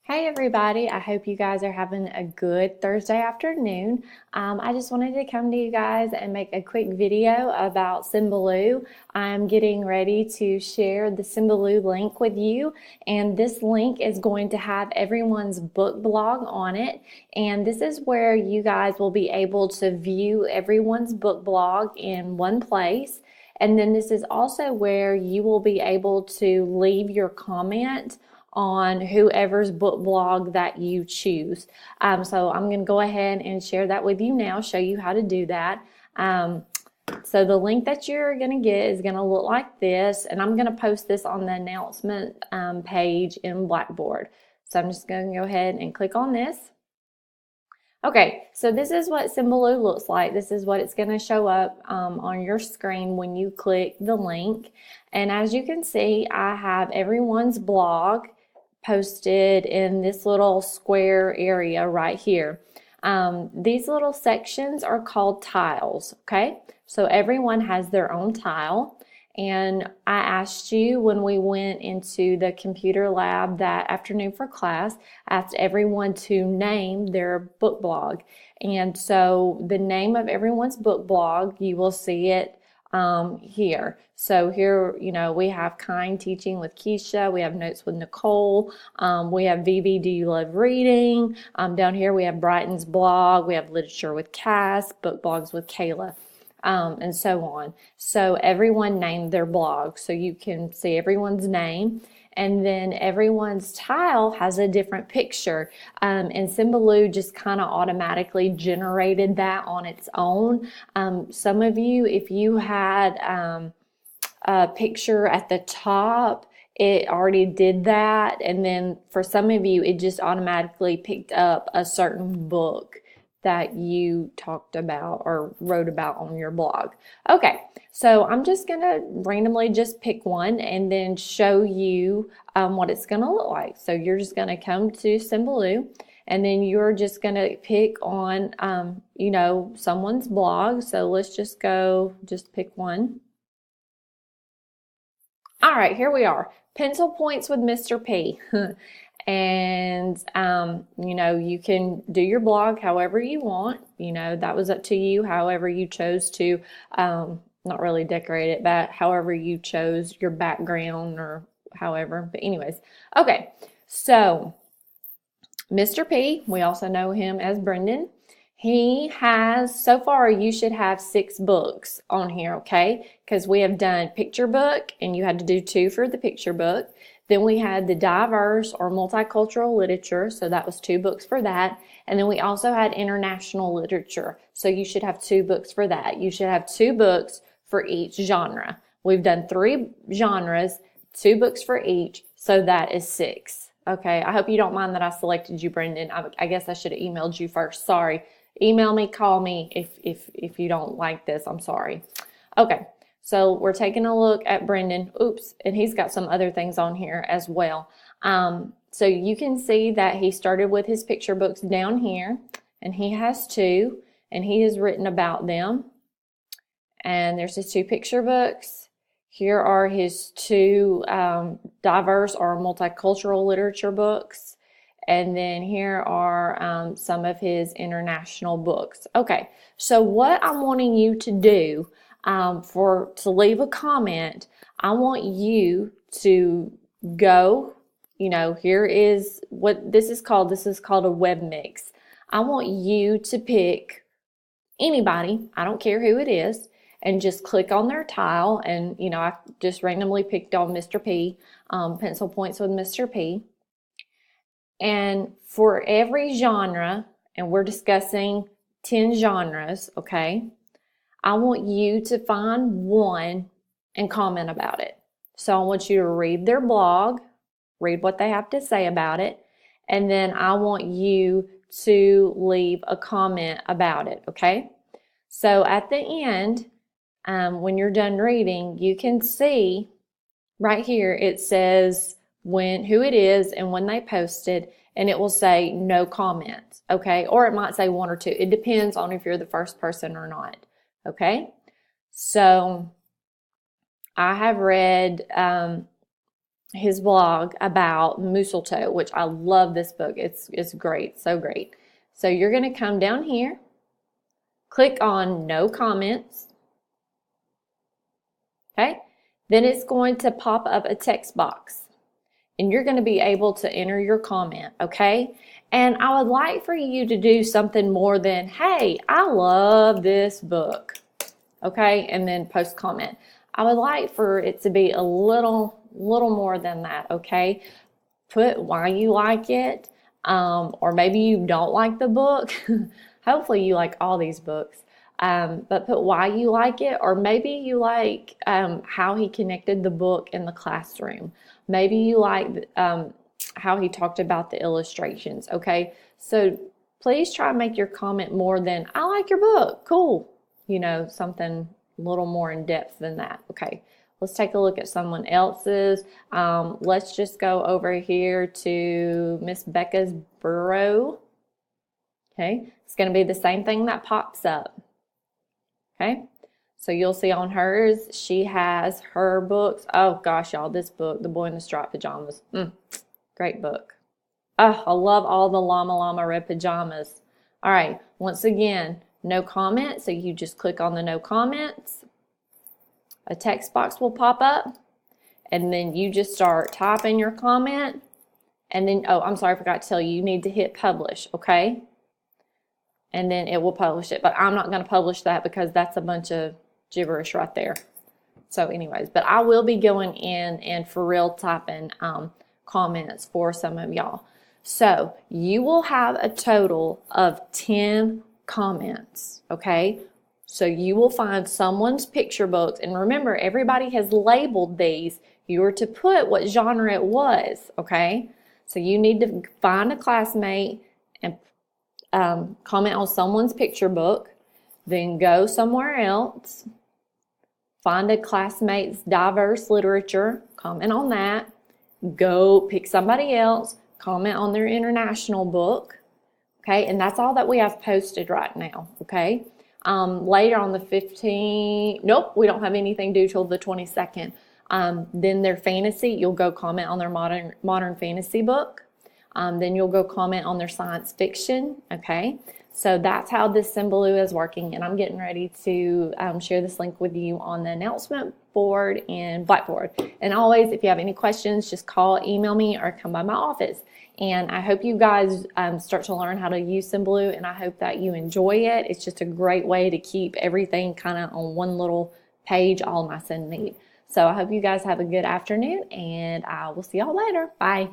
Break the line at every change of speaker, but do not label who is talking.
Hey everybody, I hope you guys are having a good Thursday afternoon. I just wanted to come to you guys and make a quick video about Symbaloo. I'm getting ready to share the Symbaloo link with you, and this link is going to have everyone's book blog on it, and this is where you guys will be able to view everyone's book blog in one place. And then this is also where you will be able to leave your comment on whoever's book blog that you choose. So I'm going to go ahead and share that with you now, show you how to do that. So the link that you're going to get is going to look like this, and I'm going to post this on the announcement page in Blackboard. So I'm just going to go ahead and click on this. Okay, so this is what Symbaloo looks like. This is what it's going to show up on your screen when you click the link. And as you can see, I have everyone's blog posted in this little square area right here. These little sections are called tiles, okay? So everyone has their own tile. And I asked you when we went into the computer lab that afternoon for class, I asked everyone to name their book blog. And so the name of everyone's book blog, you will see it here. So here, we have Kind Teaching with Keisha. We have Notes with Nicole. We have VB, Do You Love Reading? Down here we have Brighton's blog. We have Literature with Cass, Book Blogs with Kayla. And so on. So everyone named their blog, so you can see everyone's name, and then everyone's tile has a different picture, and Symbaloo just kind of automatically generated that on its own. Some of you, if you had a picture at the top, it already did that, and then for some of you it just automatically picked up a certain book that you talked about or wrote about on your blog. Okay, so I'm just going to randomly just pick one and then show you what it's going to look like. So you're just going to come to Symbaloo, and then you're just going to pick on, someone's blog. So let's just pick one. All right, here we are. Pencil Points with Mr. P. And, you can do your blog however you want. That was up to you, however you chose to, not really decorate it, but however you chose your background or however. But anyways, okay. So Mr. P, we also know him as Brendan. He has, so far you should have 6 books on here, okay? Because we have done picture book, and you had to do 2 for the picture book. Then we had the diverse or multicultural literature, so that was 2 books for that. And then we also had international literature, so you should have 2 books for that. You should have 2 books for each genre. We've done 3 genres, 2 books for each, so that is 6. Okay, I hope you don't mind that I selected you, Brendan. I guess I should have emailed you first. Sorry. Email me, call me if you don't like this. I'm sorry. Okay. So we're taking a look at Brendan. Oops, and he's got some other things on here as well. So you can see that he started with his picture books down here, and he has 2, and he has written about them. And there's his 2 picture books. Here are his 2 diverse or multicultural literature books. And then here are some of his international books. Okay, so what I'm wanting you to do to leave a comment, I want you to go, here is what this is called. This is called a web mix. I want you to pick anybody, I don't care who it is, and just click on their tile. And, I just randomly picked on Mr. P, Pencil Points with Mr. P. And for every genre, and we're discussing 10 genres, okay? I want you to find one and comment about it. So I want you to read their blog, read what they have to say about it, and then I want you to leave a comment about it, okay? So at the end, when you're done reading, you can see right here it says who it is and when they posted, and it will say no comments, okay? Or it might say 1 or 2. It depends on if you're the first person or not. Okay, so I have read his blog about mistletoe, which I love this book. It's great, so great. So you're going to come down here, click on no comments. Okay, then it's going to pop up a text box and you're going to be able to enter your comment, okay? And I would like for you to do something more than, hey, I love this book, okay? And then post comment. I would like for it to be a little more than that, okay? Put why you like it, or maybe you don't like the book. Hopefully you like all these books. But put why you like it, or maybe you like how he connected the book in the classroom. Maybe you like how he talked about the illustrations, okay? So please try to make your comment more than, I like your book, cool. You know, something a little more in depth than that, okay? Let's take a look at someone else's. Let's just go over here to Miss Becca's Burrow. Okay, it's going to be the same thing that pops up. Okay, so you'll see on hers, she has her books. Oh gosh, y'all, this book, The Boy in the Striped Pajamas. Great book. Oh, I love all the llama red pajamas. All right, once again, no comment, so you just click on the no comments. A text box will pop up, and then you just start typing your comment, and then, oh, I'm sorry, I forgot to tell you, you need to hit publish, okay? And then it will publish it, but I'm not going to publish that because that's a bunch of gibberish right there. So anyways, but I will be going in and for real typing comments for some of y'all. So you will have a total of 10 comments, okay? So you will find someone's picture books, and remember, everybody has labeled these. You are to put what genre it was, okay? So you need to find a classmate and comment on someone's picture book, then go somewhere else, find a classmate's diverse literature, comment on that, go pick somebody else, comment on their international book, okay? And that's all that we have posted right now, okay? Later on the 15th, nope, we don't have anything due till the 22nd. Then their fantasy, you'll go comment on their modern fantasy book. Then you'll go comment on their science fiction, okay? So that's how this Symbaloo is working, and I'm getting ready to share this link with you on the announcement board and Blackboard. And always, if you have any questions, just call, email me, or come by my office. And I hope you guys start to learn how to use Symbaloo, and I hope that you enjoy it. It's just a great way to keep everything kind of on one little page, all nice and neat. So I hope you guys have a good afternoon, and I will see y'all later. Bye.